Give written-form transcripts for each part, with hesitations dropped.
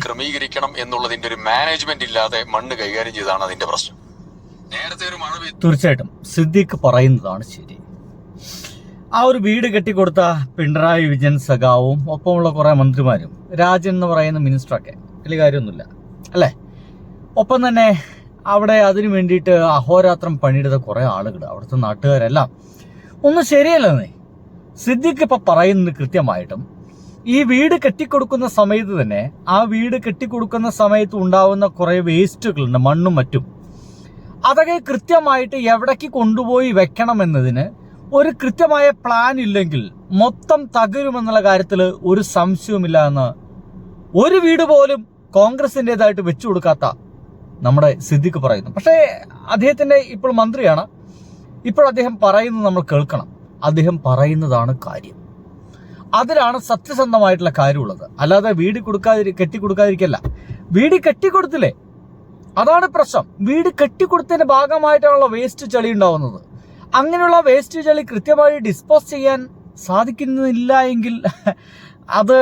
ക്രമീകരിക്കണം എന്നുള്ളതിന്റെ ഒരു മാനേജ്മെന്റ് ഇല്ലാതെ മണ്ണ് കൈകാര്യം ചെയ്താണ് അതിന്റെ പ്രശ്നം. നേരത്തെ ഒരു മഴ തീർച്ചയായിട്ടും സിദ്ദീഖ് പറയുന്നതാണ് ശരി. ആ ഒരു വീട് കെട്ടിക്കൊടുത്ത പിണറായി വിജയൻ സഖാവും ഒപ്പമുള്ള കുറെ മന്ത്രിമാരും രാജൻ എന്ന് പറയുന്ന മിനിസ്റ്ററൊക്കെ വലിയ കാര്യമൊന്നുമില്ല അല്ലേ. ഒപ്പം തന്നെ അവിടെ അതിനു വേണ്ടിയിട്ട് അഹോരാത്രം പണിയെടുത്ത കുറെ ആളുകൾ, അവിടുത്തെ നാട്ടുകാരെല്ലാം ഒന്നും ശരിയല്ലെന്നേ. സിദ്ദീഖ് ഇപ്പൊ പറയുന്നത് കൃത്യമായിട്ടും ഈ വീട് കെട്ടിക്കൊടുക്കുന്ന സമയത്ത് തന്നെ ആ വീട് കെട്ടിക്കൊടുക്കുന്ന സമയത്ത് ഉണ്ടാവുന്ന കുറെ വേസ്റ്റുകളുണ്ട്, മണ്ണും മറ്റും. അതൊക്കെ കൃത്യമായിട്ട് എവിടേക്ക് കൊണ്ടുപോയി വെക്കണമെന്നതിന് ഒരു കൃത്യമായ പ്ലാൻ ഇല്ലെങ്കിൽ മൊത്തം തകരുമെന്നുള്ള കാര്യത്തിൽ ഒരു സംശയവുമില്ല എന്ന് ഒരു വീട് പോലും കോൺഗ്രസിൻ്റെതായിട്ട് വെച്ചു കൊടുക്കാത്ത നമ്മുടെ സിദ്ദീഖ് പറയുന്നു. പക്ഷേ അദ്ദേഹത്തിന്റെ ഇപ്പോൾ മന്ത്രിയാണ്, ഇപ്പോൾ അദ്ദേഹം പറയുന്നത് നമ്മൾ കേൾക്കണം. അദ്ദേഹം പറയുന്നതാണ് കാര്യം, അതിലാണ് സത്യസന്ധമായിട്ടുള്ള കാര്യമുള്ളത്. അല്ലാതെ വീട് കെട്ടിക്കൊടുക്കാതിരിക്കല്ല. വീട് കെട്ടിക്കൊടുത്തില്ലേ, അതാണ് പ്രശ്നം. വീട് കെട്ടിക്കൊടുത്തതിന്റെ ഭാഗമായിട്ടാണുള്ള വേസ്റ്റ് ചെളി ഉണ്ടാവുന്നത്. അങ്ങനെയുള്ള വേസ്റ്റ് ചെളി കൃത്യമായി ഡിസ്പോസ് ചെയ്യാൻ സാധിക്കുന്നില്ല എങ്കിൽ അത്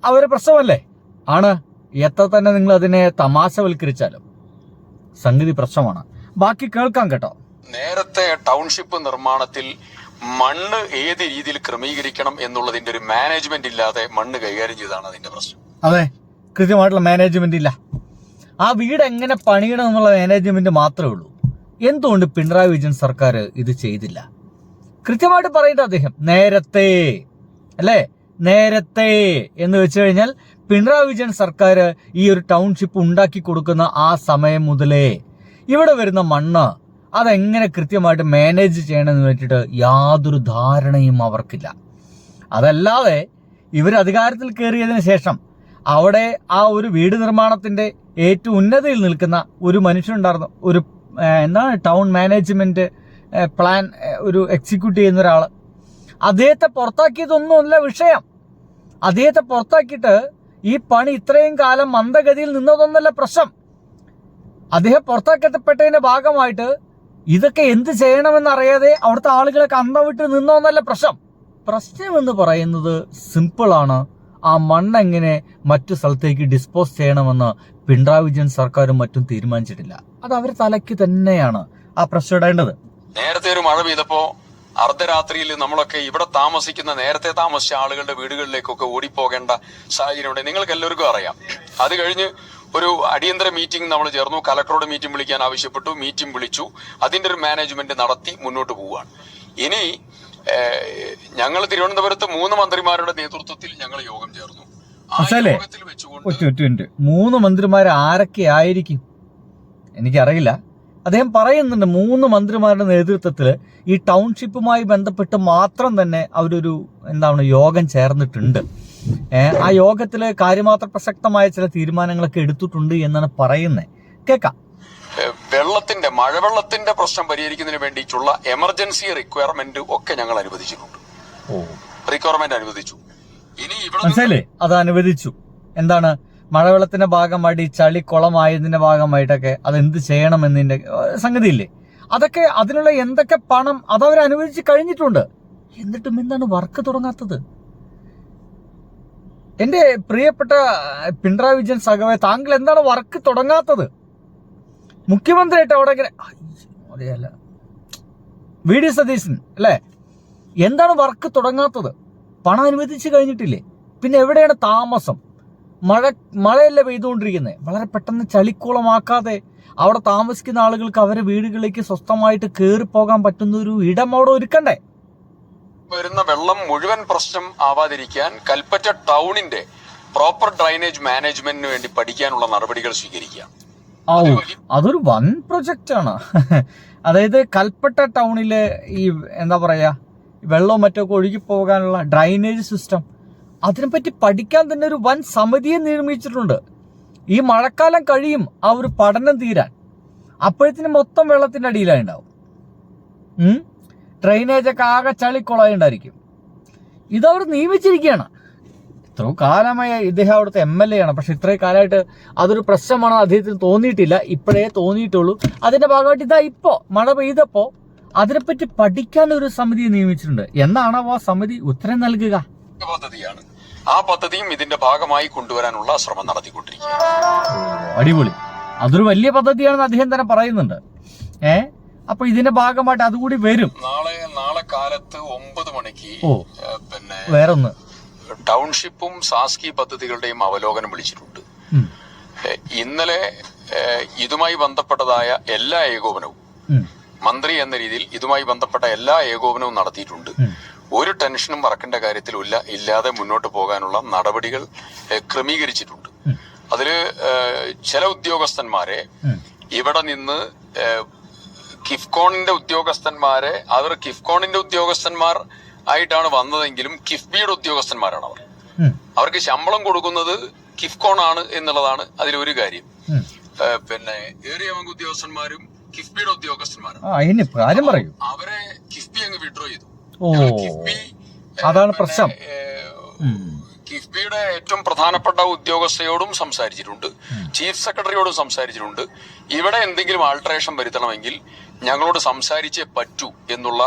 അവരുടെ പ്രശ്നമല്ലേ ആണ്. എത്ര തന്നെ നിങ്ങൾ അതിനെ തമാശവൽക്കരിച്ചാലും സംഗതി പ്രശ്നമാണ്. ബാക്കി കേൾക്കാം കേട്ടോ. നേരത്തെ ടൗൺഷിപ്പ് നിർമ്മാണത്തിൽ മണ്ണ് ഏത് രീതിയിൽ ക്രമീകരിക്കണം എന്നുള്ളതിന്റെ ഒരു മാനേജ്മെന്റ് ഇല്ലാതെ മണ്ണ് കൈകാര്യം ചെയ്താണ് അതിന്റെ പ്രശ്നം. അതെ, കൃത്യമായിട്ടുള്ള മാനേജ്മെന്റ് ഇല്ല. ആ വീട് എങ്ങനെ പണിയണം എന്നുള്ള മാനേജ്മെന്റ് മാത്രമേ ഉള്ളൂ. എന്തുകൊണ്ട് പിണറായി വിജയൻ സർക്കാർ ഇത് ചെയ്തില്ല? കൃത്യമായിട്ട് പറയേണ്ട അദ്ദേഹം നേരത്തെ അല്ലേ, നേരത്തെ എന്ന് വെച്ച് കഴിഞ്ഞാൽ പിണറായി വിജയൻ സർക്കാർ ഈ ഒരു ടൗൺഷിപ്പ് ഉണ്ടാക്കി കൊടുക്കുന്ന ആ സമയം മുതലേ ഇവിടെ വരുന്ന മണ്ണ് അതെങ്ങനെ കൃത്യമായിട്ട് മാനേജ് ചെയ്യണമെന്ന് വെച്ചിട്ട് യാതൊരു ധാരണയും അവർക്കില്ല. അതല്ലാതെ ഇവർ അധികാരത്തിൽ കയറിയതിനു ശേഷം അവിടെ ആ ഒരു വീട് നിർമ്മാണത്തിന്റെ ഏറ്റവും ഉന്നതിയിൽ നിൽക്കുന്ന ഒരു മനുഷ്യനുണ്ടായിരുന്നു, ഒരു എന്താണ് ടൗൺ മാനേജ്മെന്റ് പ്ലാൻ ഒരു എക്സിക്യൂട്ട് ചെയ്യുന്ന ഒരാൾ. അദ്ദേഹത്തെ പുറത്താക്കിയതൊന്നുമല്ല വിഷയം. അദ്ദേഹത്തെ പുറത്താക്കിയിട്ട് ഈ പണി ഇത്രയും കാലം മന്ദഗതിയിൽ നിന്നതൊന്നല്ല പ്രശ്നം. അദ്ദേഹം പുറത്താക്കപ്പെട്ടതിന്റെ ഭാഗമായിട്ട് ഇതൊക്കെ എന്ത് ചെയ്യണമെന്നറിയാതെ അവിടുത്തെ ആളുകളൊക്കെ അന്തം വിട്ട് നിന്നോന്നല്ല പ്രശ്നം. പ്രശ്നം എന്ന് പറയുന്നത് സിമ്പിളാണ്. ആ മണ്ണെങ്ങനെ മറ്റു സ്ഥലത്തേക്ക് ഡിസ്പോസ് ചെയ്യണമെന്ന് പിണറായി വിജയൻ സർക്കാരും മറ്റും തീരുമാനിച്ചിട്ടില്ല. അത് അവർ തലയ്ക്ക് തന്നെയാണ് ആ പ്രശ്നം ഇടേണ്ടത്. നേരത്തെ ഒരു മഴ പെയ്തപ്പോ അർദ്ധരാത്രിയിൽ നമ്മളൊക്കെ ഇവിടെ താമസിക്കുന്ന നേരത്തെ താമസിച്ച ആളുകളുടെ വീടുകളിലേക്കൊക്കെ ഓടിപ്പോകേണ്ട സാഹചര്യമുണ്ട്. നിങ്ങൾക്ക് എല്ലാവർക്കും അറിയാം. അത് കഴിഞ്ഞ് ഒരു അടിയന്തര മീറ്റിംഗ് നമ്മൾ ചേർന്നു. കലക്ടറോട് മീറ്റിംഗ് വിളിക്കാൻ ആവശ്യപ്പെട്ടു. മീറ്റിംഗ് വിളിച്ചു. അതിന്റെ ഒരു മാനേജ്മെന്റ് നടത്തി മുന്നോട്ട് പോവുകയാണ്. ഇനി ഞങ്ങൾ തിരുവനന്തപുരത്ത് 3 മന്ത്രിമാരുടെ നേതൃത്വത്തിൽ ഞങ്ങൾ യോഗം ചേർന്നു. ആ യോഗത്തിൽ വെച്ചുകൊണ്ട് 3 മന്ത്രിമാർ ആരൊക്കെ ആയിരിക്കും എനിക്കറിയില്ല. അദ്ദേഹം പറയുന്നുണ്ട് 3 മന്ത്രിമാരുടെ നേതൃത്വത്തിൽ ഈ ടൗൺഷിപ്പുമായി ബന്ധപ്പെട്ട് മാത്രം തന്നെ അവരൊരു യോഗം ചേർന്നിട്ടുണ്ട്. ആ യോഗത്തിൽ കാര്യമാത്ര പ്രസക്തമായ ചില തീരുമാനങ്ങളൊക്കെ എടുത്തിട്ടുണ്ട് എന്നാണ് പറയുന്നത്. കേൾക്കാം. മഴവെള്ളത്തിന്റെ പ്രശ്നം പരിഹരിക്കുന്നതിന് വേണ്ടിയിട്ടുള്ള എമർജൻസി റിക്വയർമെന്റ് ഒക്കെ ഞങ്ങൾ അനുവദിച്ചിട്ടുണ്ട്. റിക്വയർമെന്റ് അനുവദിച്ചു. ഇനി മനസ്സിലേ, അത് അനുവദിച്ചു. എന്താണ് മഴവെള്ളത്തിന്റെ ഭാഗമായിട്ട് ഈ ചളി കുളമായതിന്റെ ഭാഗമായിട്ടൊക്കെ അതെന്ത് ചെയ്യണമെന്നതിന്റെ സംഗതിയില്ലേ, അതൊക്കെ അതിനുള്ള എന്തൊക്കെ പണം അതവർ അനുവദിച്ച് കഴിഞ്ഞിട്ടുണ്ട്. എന്നിട്ടും എന്താണ് വർക്ക് തുടങ്ങാത്തത്? എന്റെ പ്രിയപ്പെട്ട പിണറായി വിജയൻ സഖാവേ, താങ്കൾ എന്താണ് വർക്ക് തുടങ്ങാത്തത്? മുഖ്യമന്ത്രിയായിട്ട് അവിടെ അതെയല്ല വി ഡി സതീശൻ അല്ലേ, എന്താണ് വർക്ക് തുടങ്ങാത്തത്? പണം അനുവദിച്ച് കഴിഞ്ഞിട്ടില്ലേ? പിന്നെ എവിടെയാണ് താമസം? മഴയല്ലേ പെയ്തുകൊണ്ടിരിക്കുന്നത്. വളരെ പെട്ടെന്ന് ചളിക്കുളമാക്കാതെ അവിടെ താമസിക്കുന്ന ആളുകൾക്ക് അവരുടെ വീടുകളിലേക്ക് സ്വസ്ഥമായിട്ട് കയറിപ്പോകാൻ പറ്റുന്ന ഒരു ഇടം അവിടെ ഒരുക്കണ്ടേ? വരുന്ന വെള്ളം മുഴുവൻ പ്രശ്നം ആവാതിരിക്കാൻ കൽപ്പറ്റ ടൗണിന്റെ പ്രോപ്പർ ഡ്രൈനേജ് മാനേജ്മെന്റിന് വേണ്ടി പഠിക്കാനുള്ള നടപടികൾ സ്വീകരിക്കുക. അതൊരു വൻ പ്രൊജക്റ്റ് ആണ്. അതായത് കൽപ്പറ്റ ടൗണിലെ ഈ വെള്ളവും മറ്റൊക്കെ ഒഴുകി പോകാനുള്ള ഡ്രൈനേജ് സിസ്റ്റം, അതിനെപ്പറ്റി പഠിക്കാൻ തന്നെ ഒരു വൻ സമിതിയെ നിർമ്മിച്ചിട്ടുണ്ട്. ഈ മഴക്കാലം കഴിയും ആ ഒരു പഠനം തീരാൻ. അപ്പോഴത്തേനും മൊത്തം വെള്ളത്തിന്റെ അടിയിലായി ഉണ്ടാവും. ഡ്രൈനേജൊക്കെ ആകെ ചളിക്കുളയുണ്ടായിരിക്കും. ഇതവർ നിയമിച്ചിരിക്കുകയാണ്. ഇത്രയും കാലമായ ഇദ്ദേഹം അവിടുത്തെ MLA ആണ്. പക്ഷെ ഇത്രയും കാലമായിട്ട് അതൊരു പ്രശ്നമാണെന്ന് അദ്ദേഹത്തിന് തോന്നിയിട്ടില്ല. ഇപ്പോഴേ തോന്നിയിട്ടുള്ളൂ. അതിന്റെ ഭാഗമായിട്ട് ഇതാ ഇപ്പോ മഴ പെയ്തപ്പോ അതിനെപ്പറ്റി പഠിക്കാൻ ഒരു സമിതിയെ നിയമിച്ചിട്ടുണ്ട്. എന്നാണ് ആ സമിതി ഉത്തരം നൽകുക? പദ്ധതിയാണ്. ആ പദ്ധതിയും ഇതിന്റെ ഭാഗമായി കൊണ്ടുവരാനുള്ള ശ്രമം നടത്തിക്കൊണ്ടിരിക്കുകയാണ്. അടിപൊളി. അതൊരു വലിയ പദ്ധതിയാണെന്ന് അദ്ദേഹം തന്നെ പറയുന്നുണ്ട്. അപ്പൊ ഇതിന്റെ ഭാഗമായിട്ട് അതുകൂടി വരും. നാളെ കാലത്ത് 9 മണിക്ക് പിന്നെ വേറൊന്ന് ടൗൺഷിപ്പും സാസ്കി പദ്ധതികളുടെയും അവലോകനം വിളിച്ചിട്ടുണ്ട്. ഇന്നലെ ഇതുമായി ബന്ധപ്പെട്ടതായ എല്ലാ ഏകോപനവും മന്ത്രി എന്ന രീതിയിൽ ഇതുമായി ബന്ധപ്പെട്ട എല്ലാ ഏകോപനവും നടത്തിയിട്ടുണ്ട്. ഒരു ടെൻഷനും മറക്കേണ്ട കാര്യത്തിൽ ഇല്ലാതെ മുന്നോട്ട് പോകാനുള്ള നടപടികൾ ക്രമീകരിച്ചിട്ടുണ്ട്. അതില് ചില ഉദ്യോഗസ്ഥന്മാരെ ഇവിടെ നിന്ന് കിഫ്കോണിന്റെ ഉദ്യോഗസ്ഥന്മാരെ അവർ കിഫ്കോണിന്റെ ഉദ്യോഗസ്ഥന്മാർ ആയിട്ടാണ് വന്നതെങ്കിലും കിഫ്ബിയുടെ ഉദ്യോഗസ്ഥന്മാരാണ് അവർ. അവർക്ക് ശമ്പളം കൊടുക്കുന്നത് കിഫ്കോൺ ആണ് എന്നുള്ളതാണ് അതിലൊരു കാര്യം. പിന്നെ ഏറിയ പങ്ക് ഉദ്യോഗസ്ഥന്മാരും കിഫ്ബിയുടെ ഉദ്യോഗസ്ഥന്മാരാണ്. അവരെ കിഫ്ബി അങ്ങ് വിഡ്രോ ചെയ്തു. അതാണ് പ്രശ്നം. കിഫ്ബിയുടെ ഏറ്റവും പ്രധാനപ്പെട്ട ഉദ്യോഗസ്ഥയോടും സംസാരിച്ചിട്ടുണ്ട്, ചീഫ് സെക്രട്ടറിയോടും സംസാരിച്ചിട്ടുണ്ട്. ഇവിടെ എന്തെങ്കിലും ആൾട്ടറേഷൻ വരുത്തണമെങ്കിൽ ഞങ്ങളോട് സംസാരിച്ചേ പറ്റൂ എന്നുള്ള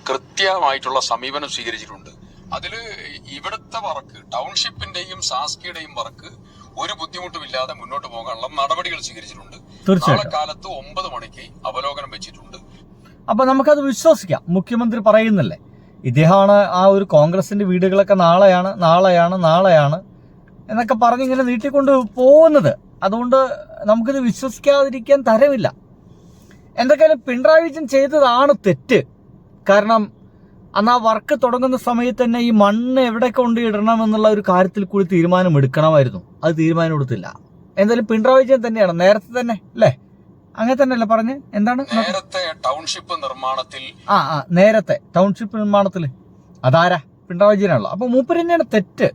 കൃത്യമായിട്ടുള്ള സമീപനം സ്വീകരിച്ചിട്ടുണ്ട്. അതില് ഇവിടുത്തെ വർക്ക് ടൗൺഷിപ്പിന്റെയും സാസ്കിയുടെയും വർക്ക് ഒരു ബുദ്ധിമുട്ടുമില്ലാതെ മുന്നോട്ട് പോകാനുള്ള നടപടികൾ സ്വീകരിച്ചിട്ടുണ്ട്. നാളെ കാലത്ത് 9 മണിക്ക് അവലോകനം വെച്ചിട്ടുണ്ട്. അപ്പൊ നമുക്കത് വിശ്വസിക്കാം. മുഖ്യമന്ത്രി പറയുന്നില്ലേ, ഇദ്ദേഹമാണ് ആ ഒരു കോൺഗ്രസിന്റെ വീടുകളൊക്കെ നാളെയാണ് എന്നൊക്കെ പറഞ്ഞിങ്ങനെ നീട്ടിക്കൊണ്ട് പോകുന്നത്. അതുകൊണ്ട് നമുക്കിത് വിശ്വസിക്കാതിരിക്കാൻ തരമില്ല. എന്തൊക്കെയാലും പിണറായി വിജയൻ ചെയ്തതാണ് തെറ്റ്. കാരണം അന്ന് ആ വർക്ക് തുടങ്ങുന്ന സമയത്ത് തന്നെ ഈ മണ്ണ് എവിടെ കൊണ്ടിടണം എന്നുള്ള ഒരു കാര്യത്തിൽ കൂടി തീരുമാനം എടുക്കണമായിരുന്നു. അത് തീരുമാനം എടുത്തില്ല. എന്തായാലും പിണറായി വിജയൻ തന്നെയാണ് നേരത്തെ തന്നെ, അല്ലേ? അങ്ങനെ തന്നെയല്ലേ പറഞ്ഞ്? എന്താണ് നേരത്തെ ടൗൺഷിപ്പ് നിർമ്മാണത്തിൽ നേരത്തെ ടൗൺഷിപ്പ് നിർമ്മാണത്തിൽ അതാരാ? പിണറായി വിജയനാണല്ലോ. അപ്പൊ മൂപ്പര് തന്നെയാണ് തെറ്റ്.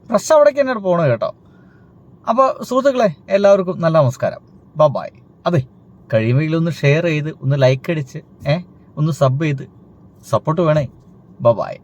പ്രശ്നം അവിടേക്ക് തന്നെയാണ് പോണത് കേട്ടോ. അപ്പൊ സുഹൃത്തുക്കളെ, എല്ലാവർക്കും നല്ല നമസ്കാരം. ബൈ. അതെ, കഴിയുമെങ്കിൽ ഒന്ന് ഷെയർ ചെയ്ത്, ഒന്ന് ലൈക്ക് അടിച്ച്, ഒന്ന് സബ് ചെയ്ത് സപ്പോർട്ട് വേണേ. ബൈ.